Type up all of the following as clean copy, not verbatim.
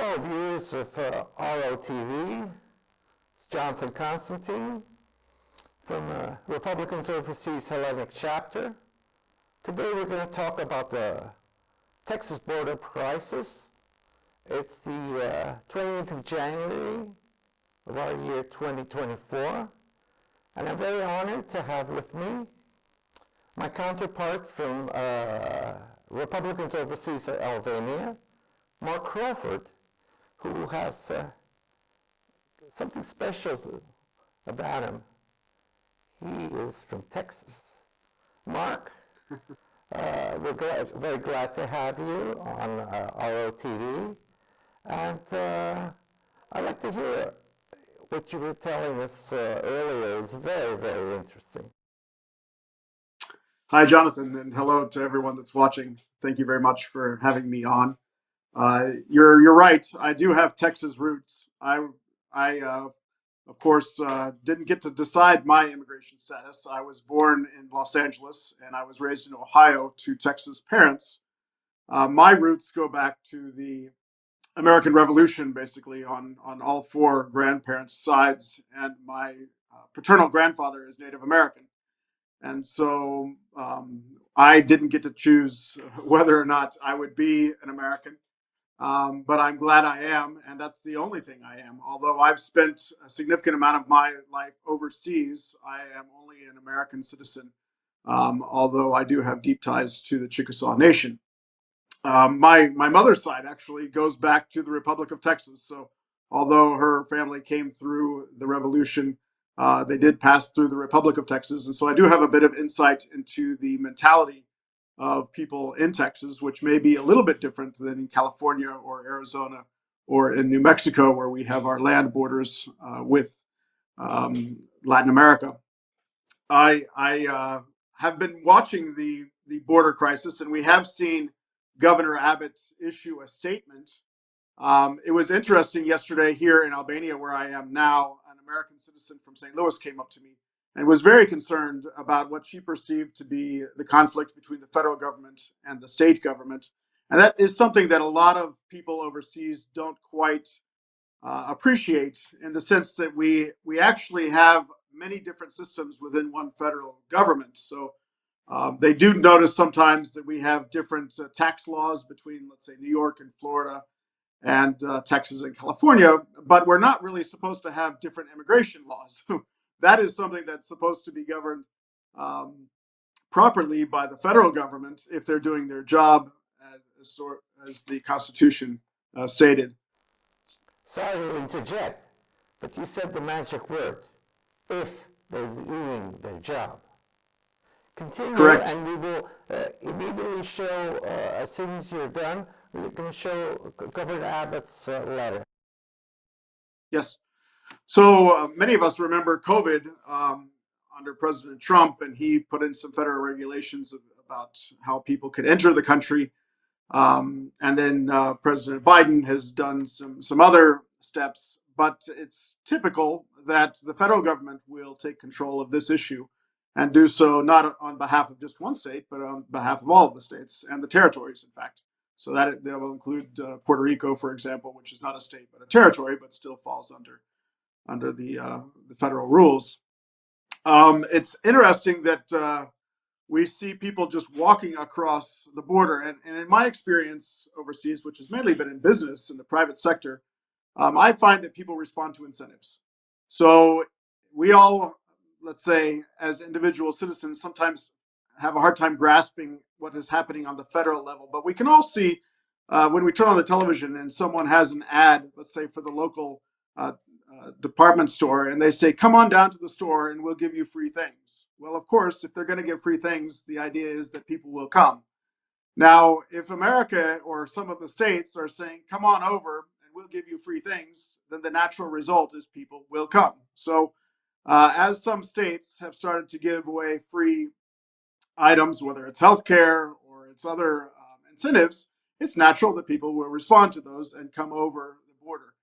Hello, viewers of ROTV. It's Jonathan Constantine from Republicans Overseas Hellenic chapter. Today we're going to talk about the Texas border crisis. It's the 20th of January of our year 2024, and I'm very honored to have with me my counterpart from Republicans Overseas Albania, Mark Crawford, who has something special about him. He is from Texas. Mark, we're very glad to have you on ROTV, and I'd like to hear what you were telling us earlier. It's very, very interesting. Hi, Jonathan, and hello to everyone that's watching. Thank you very much for having me on. You're right. I do have Texas roots. I of course, didn't get to decide my immigration status. I was born in Los Angeles and I was raised in Ohio to Texas parents. My roots go back to the American Revolution, basically, on all four grandparents' sides, and my paternal grandfather is Native American. And so I didn't get to choose whether or not I would be an American. But I'm glad I am, and that's the only thing I am. Although I've spent a significant amount of my life overseas, I am only an American citizen, although I do have deep ties to the Chickasaw Nation. My mother's side actually goes back to the Republic of Texas. So although her family came through the Revolution, they did pass through the Republic of Texas. And so I do have a bit of insight into the mentality of people in Texas, which may be a little bit different than in California or Arizona or in New Mexico, where we have our land borders with Latin America. I have been watching the border crisis, and we have seen Governor Abbott issue a statement. It was interesting yesterday here in Albania, where I am now. An American citizen from St. Louis came up to me and was very concerned about what she perceived to be the conflict between the federal government and the state government. And that is something that a lot of people overseas don't quite appreciate, in the sense that we actually have many different systems within one federal government. So they do notice sometimes that we have different tax laws between, let's say, New York and Florida and Texas and California, but we're not really supposed to have different immigration laws. That is something that's supposed to be governed properly by the federal government if they're doing their job as the Constitution stated. Sorry to interject, but you said the magic word, if they're doing their job. Continue, Correct. and we will immediately show, as soon as you're done, we're going to show Governor Abbott's letter. Yes. So many of us remember COVID under President Trump, and he put in some federal regulations about how people could enter the country. And then President Biden has done some other steps, but it's typical that the federal government will take control of this issue and do so not on behalf of just one state, but on behalf of all of the states and the territories, in fact. So that will include Puerto Rico, for example, which is not a state but a territory, but still falls under the federal rules. It's interesting that we see people just walking across the border. And in my experience overseas, which has mainly been in business in the private sector, I find that people respond to incentives. So we all, let's say, as individual citizens, sometimes have a hard time grasping what is happening on the federal level. But we can all see when we turn on the television and someone has an ad, let's say for the local department store, and they say, come on down to the store and we'll give you free things. Well, of course, if they're going to give free things, the idea is that people will come. Now, if America or some of the states are saying, come on over and we'll give you free things, then the natural result is people will come. So as some states have started to give away free items, whether it's healthcare or it's other incentives, it's natural that people will respond to those and come over the border.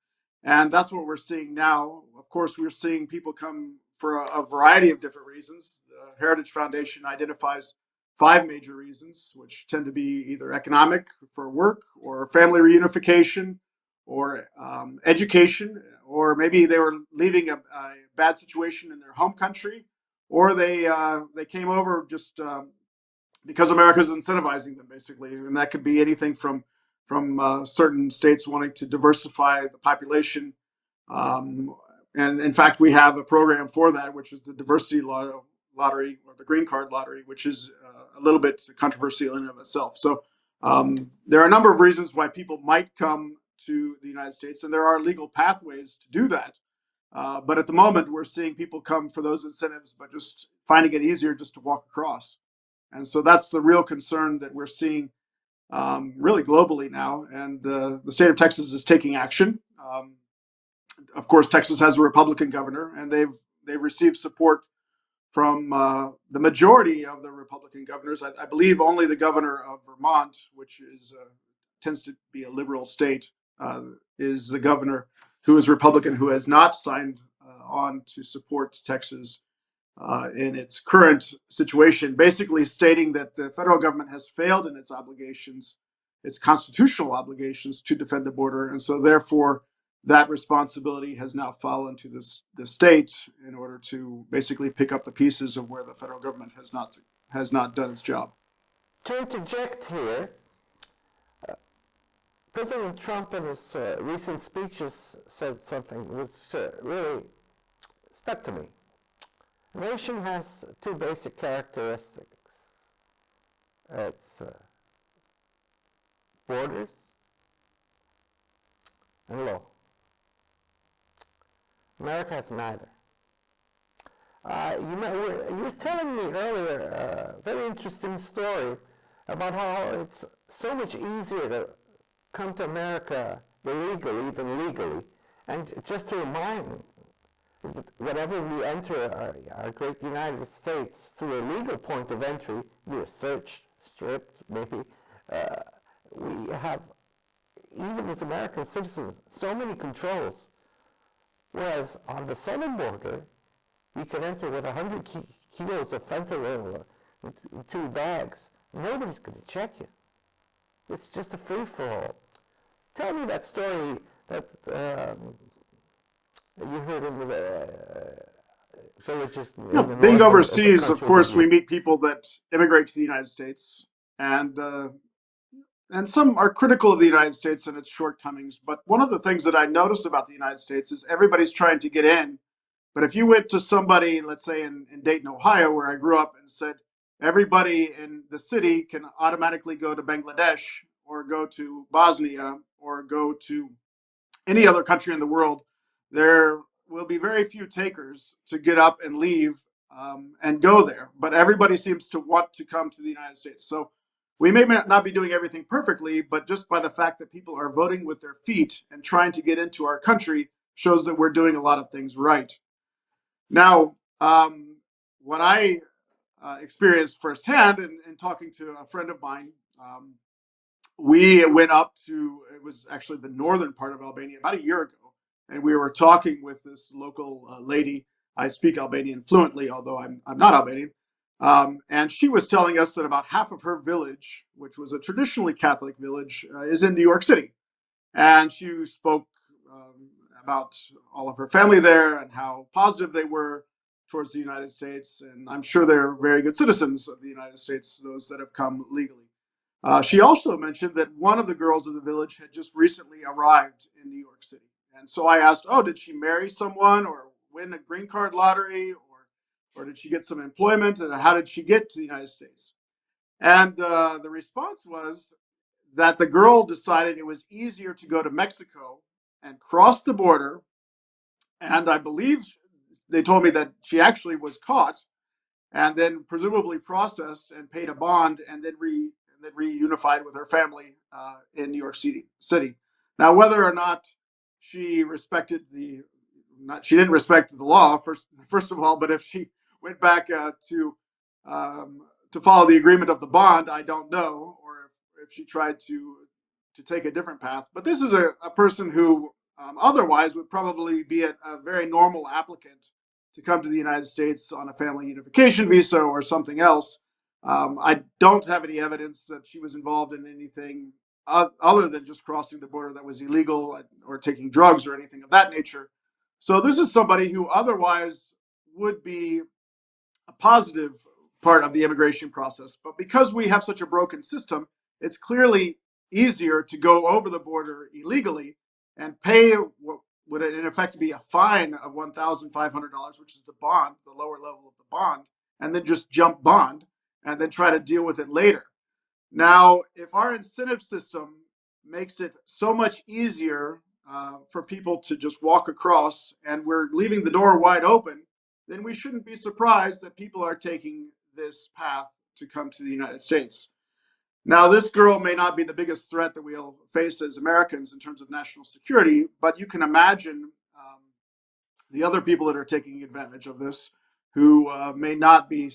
And that's what we're seeing now. Of course, we're seeing people come for a variety of different reasons. The Heritage Foundation identifies 5 major reasons, which tend to be either economic, for work, or family reunification, or education, or maybe they were leaving a bad situation in their home country, or they came over just because America's incentivizing them, basically, and that could be anything from certain states wanting to diversify the population. And in fact, we have a program for that, which is the diversity lottery, or the green card lottery, which is a little bit controversial in and of itself. So there are a number of reasons why people might come to the United States, and there are legal pathways to do that. But at the moment, we're seeing people come for those incentives, but just finding it easier just to walk across. And so that's the real concern that we're seeing really globally now. And the state of Texas is taking action. Of course, Texas has a Republican governor, and they've received support from the majority of the Republican governors. I believe only the governor of Vermont, which is tends to be a liberal state, is the governor who is Republican, who has not signed on to support Texas in its current situation, basically stating that the federal government has failed in its obligations, its constitutional obligations to defend the border, and so therefore that responsibility has now fallen to the state in order to basically pick up the pieces of where the federal government has not done its job. To interject here, President Trump in his recent speeches said something which really stuck to me. A nation has two basic characteristics. It's borders and law. America has neither. You were telling me earlier a very interesting story about how it's so much easier to come to America illegally than legally. And just to remind is that whenever we enter our great United States through a legal point of entry, we are searched, stripped, maybe. We have, even as American citizens, so many controls. Whereas on the southern border, you can enter with 100 kilos of fentanyl in 2 bags. Nobody's going to check you. It's just a free-for-all. Tell me that story that you heard in the villages in the Being north overseas, of of course, we meet people that immigrate to the United States, and some are critical of the United States and its shortcomings. But one of the things that I notice about the United States is everybody's trying to get in. But if you went to somebody, let's say in Dayton, Ohio, where I grew up, and said everybody in the city can automatically go to Bangladesh or go to Bosnia or go to any other country in the world, there will be very few takers to get up and leave and go there. But everybody seems to want to come to the United States. So we may not be doing everything perfectly, but just by the fact that people are voting with their feet and trying to get into our country shows that we're doing a lot of things right. Now, what I experienced firsthand in talking to a friend of mine, we went up to, it was actually the northern part of Albania about a year ago, and we were talking with this local lady. I speak Albanian fluently, although I'm not Albanian. And she was telling us that about half of her village, which was a traditionally Catholic village, is in New York City. And she spoke about all of her family there and how positive they were towards the United States. And I'm sure they're very good citizens of the United States, those that have come legally. She also mentioned that one of the girls of the village had just recently arrived in New York City. And so I asked, oh, did she marry someone or win a green card lottery, or did she get some employment, and how did she get to the United States? And the response was that the girl decided it was easier to go to Mexico and cross the border. And I believe they told me that she actually was caught and then presumably processed and paid a bond and then reunified with her family in New York City. Now, whether or not she respected she didn't respect the law first of all, but if she went back to follow the agreement of the bond, I don't know, or if she tried to take a different path. But this is a person who otherwise would probably be a very normal applicant to come to the United States on a family unification visa or something else. I don't have any evidence that she was involved in anything other than just crossing the border that was illegal or taking drugs or anything of that nature. So this is somebody who otherwise would be a positive part of the immigration process. But because we have such a broken system, it's clearly easier to go over the border illegally and pay what would in effect be a fine of $1,500, which is the bond, the lower level of the bond, and then just jump bond and then try to deal with it later. Now, if our incentive system makes it so much easier for people to just walk across and we're leaving the door wide open, then we shouldn't be surprised that people are taking this path to come to the United States. Now, this girl may not be the biggest threat that we'll face as Americans in terms of national security, but you can imagine the other people that are taking advantage of this who may not be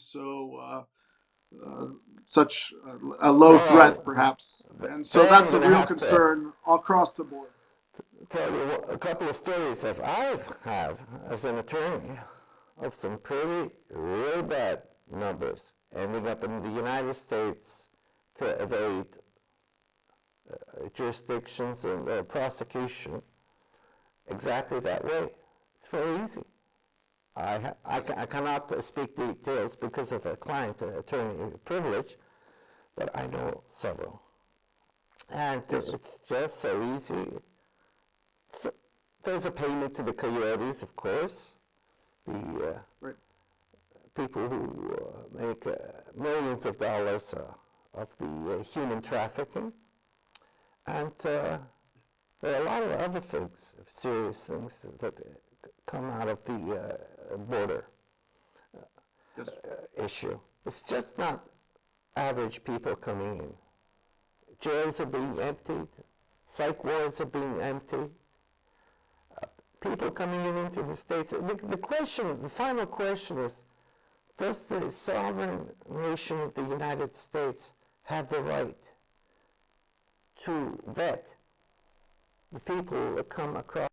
such a low threat, Well, perhaps. And so then I'm that's a going to real have to concern across the board. tell you a couple of stories that I have as an attorney of some pretty, really bad numbers ending up in the United States to evade jurisdictions and prosecution exactly that way. It's very easy. I cannot speak details because of a client attorney privilege, but I know several. And Yes. it's just so easy. So there's a payment to the coyotes, of course, the Right. people who make millions of dollars of the human trafficking. And there are a lot of other things, serious things that come out of the border Yes. issue. It's just not average people coming in. Jails are being emptied. Psych wards are being emptied. People coming into the States. The question, the final question is, does the sovereign nation of the United States have the right to vet the people that come across?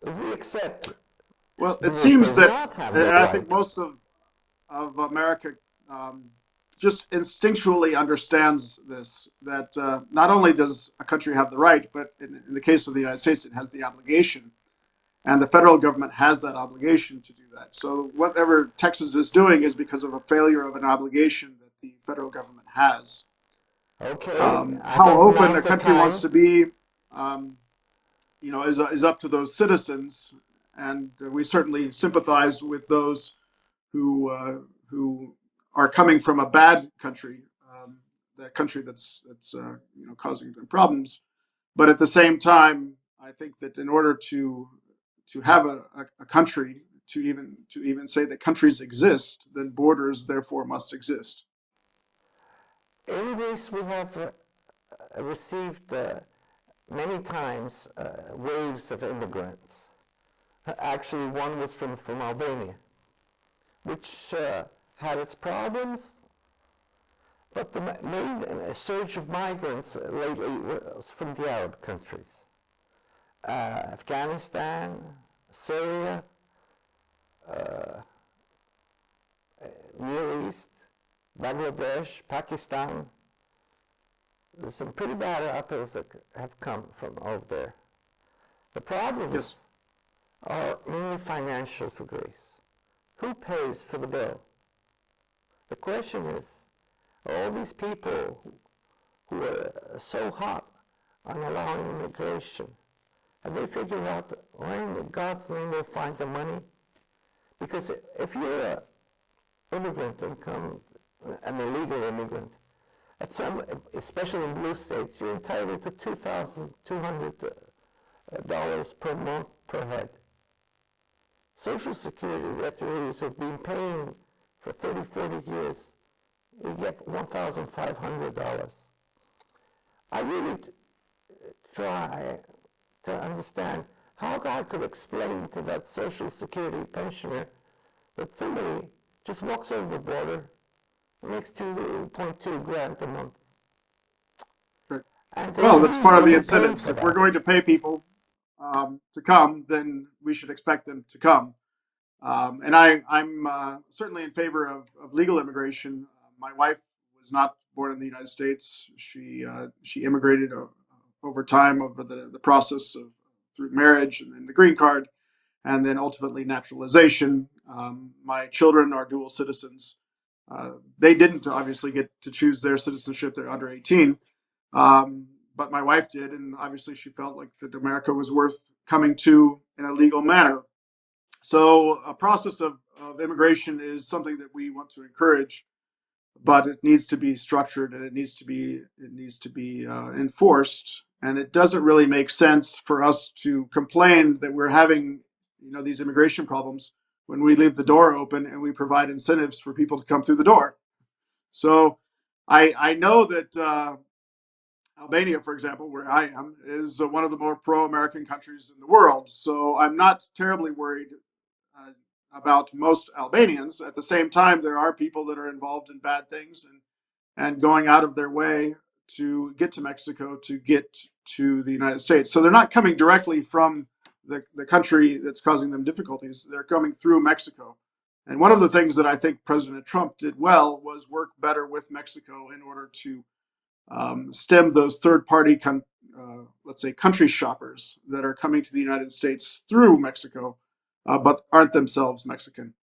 If we accept Well, the it world seems does that, not have and the I think right, most of America just instinctually understands this, that not only does a country have the right, but in the case of the United States, it has the obligation. And the federal government has that obligation to do that. So whatever Texas is doing is because of a failure of an obligation that the federal government has. okay, I How think open a now's the country wants time. to be, is up to those citizens, and we certainly sympathize with those who are coming from a bad country, that country that's causing them problems. But at the same time, I think that in order to have a country, to even say that countries exist, then borders therefore must exist. In Greece, we have received many times waves of immigrants. Actually, one was from Albania, which had its problems, but the main surge of migrants lately was from the Arab countries. Afghanistan, Syria, Near East, Bangladesh, Pakistan. There's some pretty bad apples that have come from over there. The problems Yes. are mainly financial for Greece. Who pays for the bill? The question is, all these people who are so hot on allowing immigration, have they figured out when in God's name will find the money? Because if you're an immigrant and an illegal immigrant, at some, especially in blue states, you're entitled to $2,200 per month per head. Social Security retirees who've been paying for 30, 40 years, you get $1,500. I really try to understand how God could explain to that Social Security pensioner that somebody just walks over the border and makes 2.2 grand a month. Right. And Well, that's who's part of going the to pay incentive. for If we're that? going to pay people to come, then we should expect them to come. And I'm certainly in favor of legal immigration. My wife was not born in the United States. She immigrated over time, over the process of through marriage and then the green card, and then ultimately naturalization. My children are dual citizens. They didn't obviously get to choose their citizenship. They're under 18. But my wife did, and obviously she felt like that America was worth coming to in a legal manner. So a process of immigration is something that we want to encourage, but it needs to be structured and it needs to be enforced. And it doesn't really make sense for us to complain that we're having these immigration problems when we leave the door open and we provide incentives for people to come through the door. So I know that Albania, for example, where I am, is one of the more pro-American countries in the world. So I'm not terribly worried uh, about most Albanians. At the same time, there are people that are involved in bad things and going out of their way to get to Mexico, to get to the United States. So they're not coming directly from the country that's causing them difficulties. They're coming through Mexico. And one of the things that I think President Trump did well was work better with Mexico in order to stem those third-party, let's say, country shoppers that are coming to the United States through Mexico, but aren't themselves Mexican.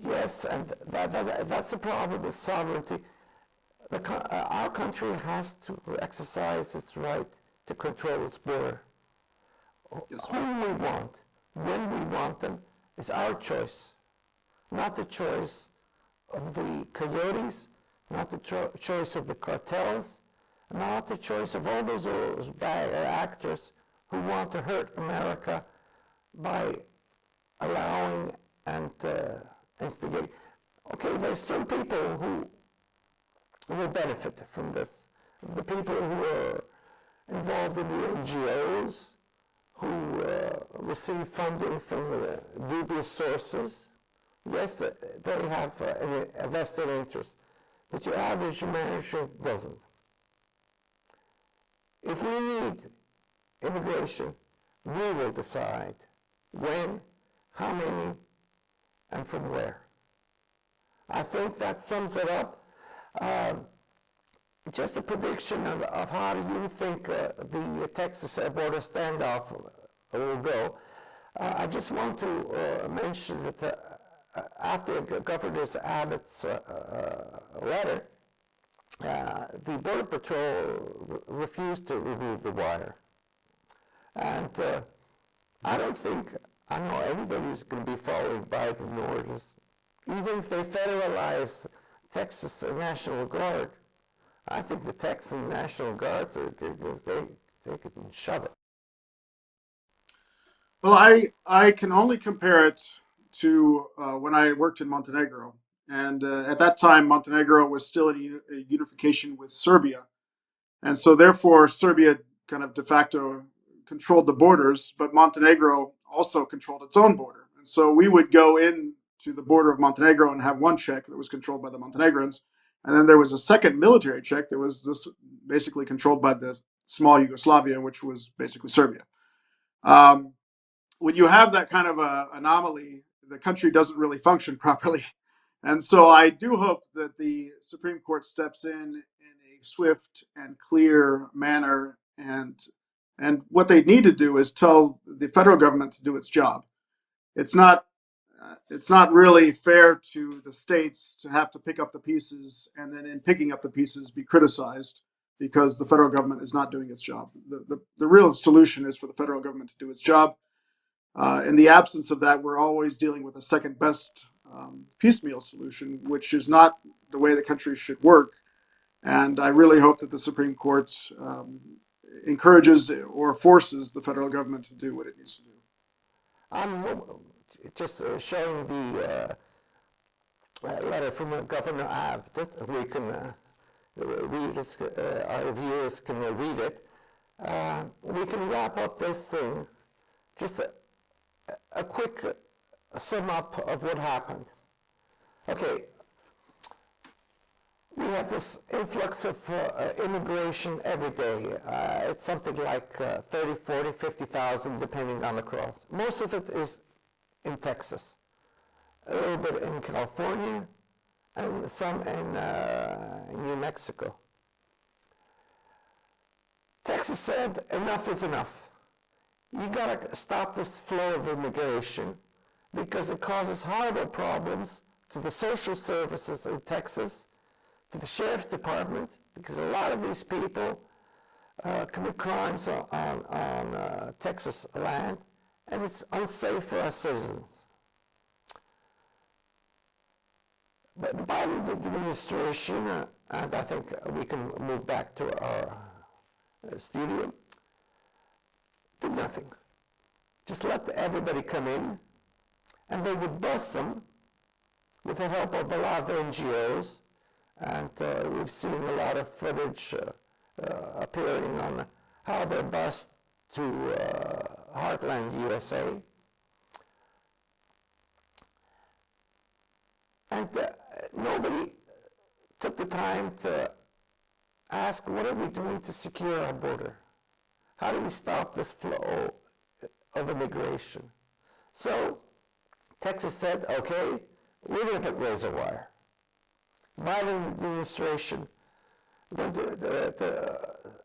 Yes, and that's the problem with sovereignty. Our country has to exercise its right to control its border. Yes. Whom we want, when we want them, is our choice, not the choice of the coyotes, not the choice of the cartels, not the choice of all those bad actors who want to hurt America by allowing and instigating. Okay, there's some people who will benefit from this. The people who are involved in the NGOs, who receive funding from dubious sources, yes, they have a vested interest. But your average American doesn't. If we need immigration, we will decide when, how many, and from where. I think that sums it up. Just a prediction of how do you think the Texas border standoff will go. I just want to mention that after Governor Abbott's letter, the Border Patrol refused to remove the wire. And I don't think, I know anybody's going to be following Biden orders. Even if they federalize Texas National Guard, I think the Texan National Guards are they can shove it. Well, I can only compare it to when I worked in Montenegro. And at that time, Montenegro was still in a unification with Serbia. And so therefore, Serbia kind of de facto controlled the borders, but Montenegro also controlled its own border. And so we would go in to the border of Montenegro and have one check that was controlled by the Montenegrins. And then there was a second military check that was basically controlled by the small Yugoslavia, which was basically Serbia. When you have that kind of anomaly, the country doesn't really function properly. And so I do hope that the Supreme Court steps in a swift and clear manner. And what they need to do is tell the federal government to do its job. It's not really fair to the states to have to pick up the pieces and then in picking up the pieces be criticized because the federal government is not doing its job. The real solution is for the federal government to do its job. In the absence of that, we're always dealing with a second best piecemeal solution, which is not the way the country should work. And I really hope that the Supreme Court encourages or forces the federal government to do what it needs to do. I'm just showing the letter from Governor Abbott. We can read it, our viewers can read it. We can wrap up this thing. Just a quick sum up of what happened. Okay, we have this influx of immigration every day. It's something like 30, 40, 50,000 depending on the cross. Most of it is in Texas, a little bit in California, and some in New Mexico. Texas said, enough is enough. You gotta stop this flow of immigration because it causes horrible problems to the social services in Texas, to the sheriff's department, because a lot of these people commit crimes on Texas land, and it's unsafe for our citizens. But the Biden administration, and I think we can move back to our studio, did nothing. Just let everybody come in, and they would bus them with the help of a lot of NGOs, and we've seen a lot of footage appearing on how they're bused to Heartland, USA. And nobody took the time to ask, what are we doing to secure our border? How do we stop this flow of immigration? So Texas said, okay, we're going to put razor wire. Biden administration went to the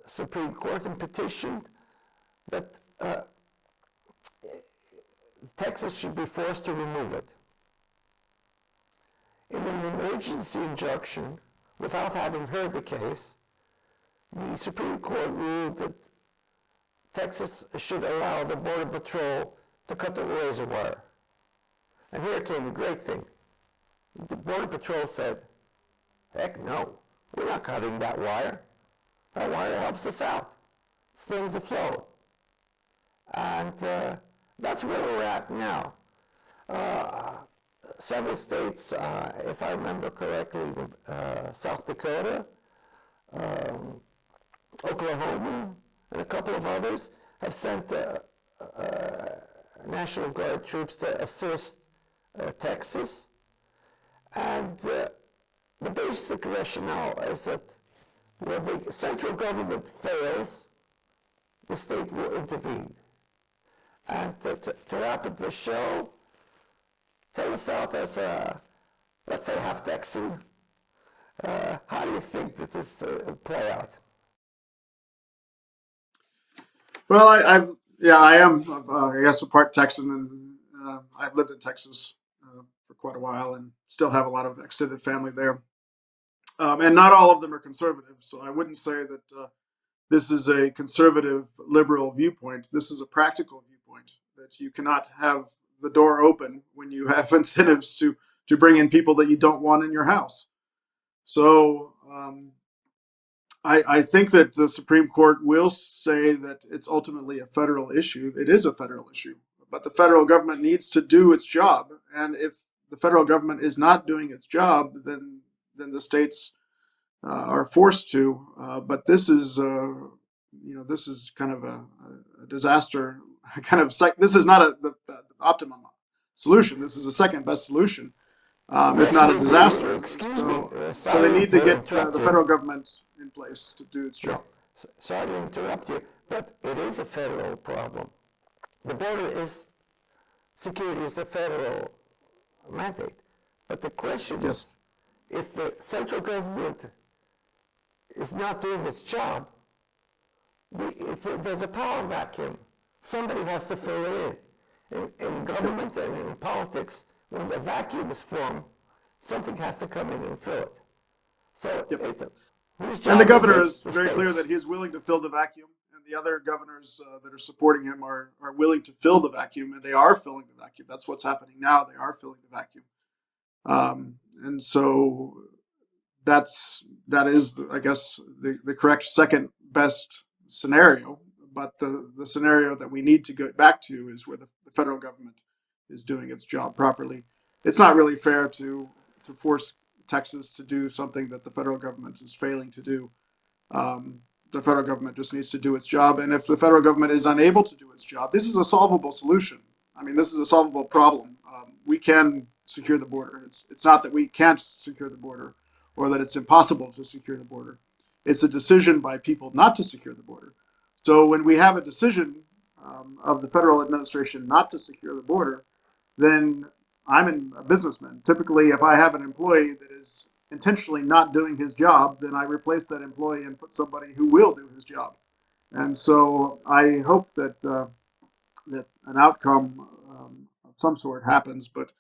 Supreme Court and petitioned that Texas should be forced to remove it. In an emergency injunction, without having heard the case, the Supreme Court ruled that Texas should allow the Border Patrol to cut the razor wire. And here came the great thing. The Border Patrol said, heck no, we're not cutting that wire. That wire helps us out, stings the flow. And that's where we're at now. Several states, if I remember correctly, South Dakota, Oklahoma, and a couple of others have sent National Guard troops to assist Texas. And the basic rationale is that when the central government fails, the state will intervene. And to wrap up the show, tell us out as a, let's say, half Texan, how do you think that this play out? Well, I am, I guess, a part Texan, and I've lived in Texas for quite a while, and still have a lot of extended family there. And not all of them are conservative, so I wouldn't say that this is a conservative liberal viewpoint. This is a practical viewpoint that you cannot have the door open when you have incentives to bring in people that you don't want in your house. So I think that the Supreme Court will say that it's ultimately a federal issue. It is a federal issue, but the federal government needs to do its job. And if the federal government is not doing its job, then the states are forced to. But this is, this is kind of a disaster. This is not the optimum solution. This is a second best solution, if Yes, not we a agree. disaster. Excuse me. So they need to get interrupt the you. federal government in place to do its job. Sorry to interrupt you, but it is a federal problem. The border is, security is a federal mandate. But the question is, if the central government is not doing its job, there's a power vacuum. Somebody has to fill it in. In government and in politics, when the vacuum is formed, something has to come in and fill it. So whose job And the governor is is very clear that he is willing to fill the vacuum, and the other governors that are supporting him are willing to fill the vacuum, and they are filling the vacuum. That's what's happening now. They are filling the vacuum. And so that is, I guess, the correct second best scenario. But the scenario that we need to go back to is where the federal government is doing its job properly. It's not really fair to force Texas to do something that the federal government is failing to do. The federal government just needs to do its job. And if the federal government is unable to do its job, this is a solvable solution. I mean, this is a solvable problem. We can secure the border. It's not that we can't secure the border or that it's impossible to secure the border. It's a decision by people not to secure the border. So when we have a decision of the federal administration not to secure the border, then I'm a businessman. Typically, if I have an employee that is intentionally not doing his job, then I replace that employee and put somebody who will do his job. And so I hope that that an outcome of some sort happens. But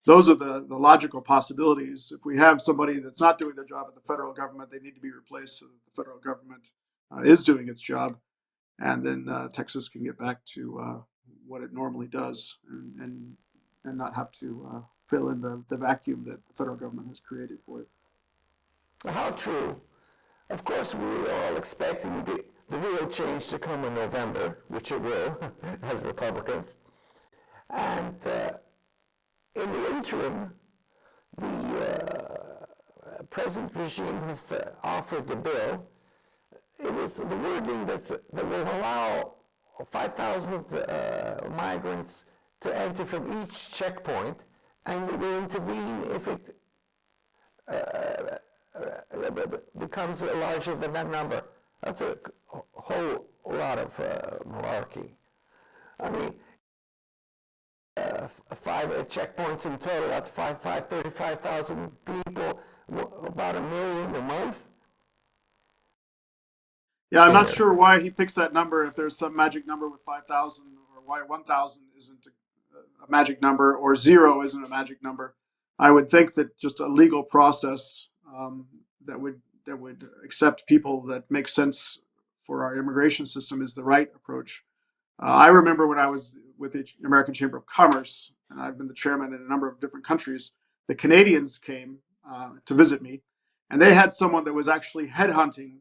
those are the logical possibilities. If we have somebody that's not doing their job at the federal government, they need to be replaced so that the federal government is doing its job, and then Texas can get back to what it normally does, and not have to fill in the vacuum that the federal government has created for it. How true. Of course, we were all expecting the real change to come in November, which it will, as Republicans. And in the interim, the present regime has offered the bill. It was the wording that will allow 5,000 migrants to enter from each checkpoint, and we will intervene if it becomes larger than that number. That's a whole lot of malarkey. I mean, 5 checkpoints in total, that's 35,000 people, about 1 million a month. Yeah, I'm not sure why he picks that number. If there's some magic number with 5,000, or why 1,000 isn't a magic number, or 0 isn't a magic number. I would think that just a legal process that would accept people that make sense for our immigration system is the right approach. I remember when I was with the American Chamber of Commerce, and I've been the chairman in a number of different countries. The Canadians came to visit me, and they had someone that was actually headhunting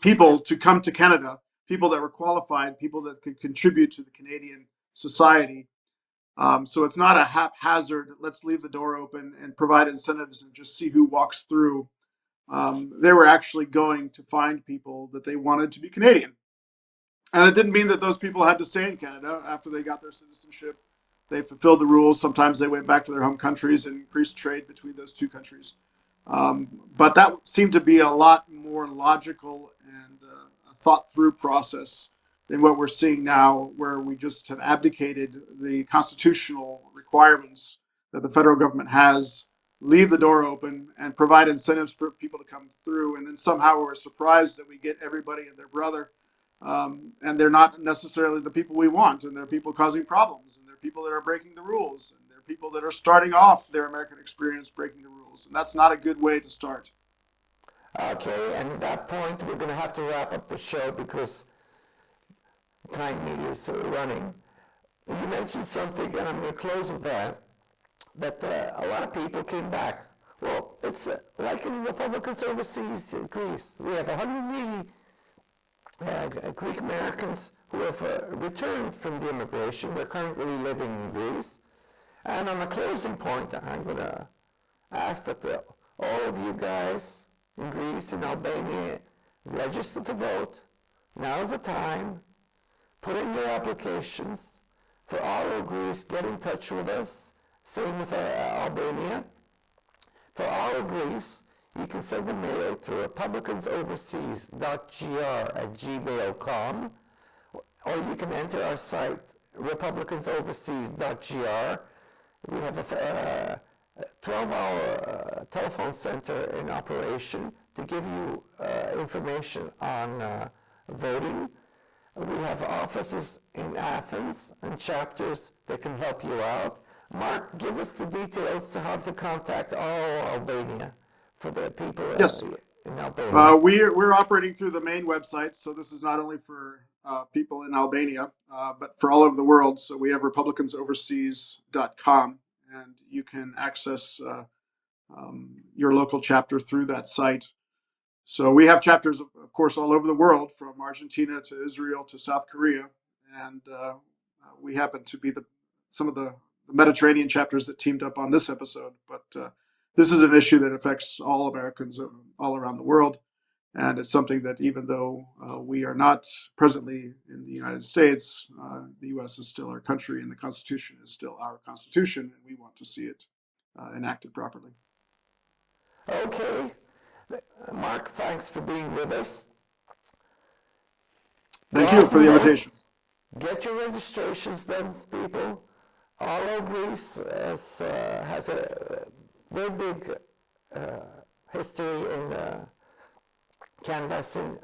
people to come to Canada, people that were qualified, people that could contribute to the Canadian society. So it's not a haphazard, let's leave the door open and provide incentives and just see who walks through. They were actually going to find people that they wanted to be Canadian. And it didn't mean that those people had to stay in Canada after they got their citizenship. They fulfilled the rules. Sometimes they went back to their home countries and increased trade between those two countries. But that seemed to be a lot more logical and a thought through process than what we're seeing now, where we just have abdicated the constitutional requirements that the federal government has, leave the door open, and provide incentives for people to come through. And then somehow we're surprised that we get everybody and their brother. And they're not necessarily the people we want, and they're people causing problems, and they're people that are breaking the rules, and they're people that are starting off their American experience breaking the rules, and that's not a good way to start. Okay, and at that point, we're going to have to wrap up the show because time meter is running. You mentioned something, and I'm going to close with that a lot of people came back. Well, it's like in Republicans overseas in Greece. We have 180 Greek Americans who have returned from the immigration. They're currently living in Greece. And on the closing point, I'm going to ask that all of you guys in Greece and Albania register to vote. Now's the time. Put in your applications. For all of Greece, get in touch with us. Same with Albania. For all of Greece, you can send a mail to republicansoverseas.gr@gmail.com, or you can enter our site, republicansoverseas.gr. We have a 12-hour telephone center in operation to give you information on voting. We have offices in Athens and chapters that can help you out. Mark, give us the details to how to contact all Albania for the people Yes. in Albania. We're operating through the main website, so this is not only for people in Albania, but for all over the world. So we have republicansoverseas.com, and you can access your local chapter through that site. So we have chapters, of course, all over the world, from Argentina to Israel to South Korea, and we happen to be some of the Mediterranean chapters that teamed up on this episode. But this is an issue that affects all Americans all around the world, and it's something that, even though we are not presently in the United States, the U.S. is still our country, and the Constitution is still our Constitution, and we want to see it enacted properly. Okay. Mark, thanks for being with us. Thank you for the invitation. Get your registrations done, people. All of Greece has a very big history in canvassing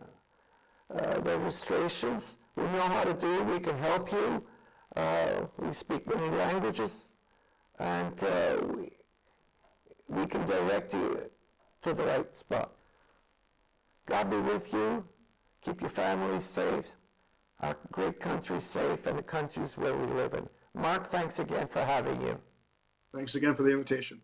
registrations. We know how to do it. We can help you. We speak many languages, and we can direct you to the right spot. God be with you. Keep your families safe, our great country safe, and the countries where we live in. Mark, thanks again for having you. Thanks again for the invitation.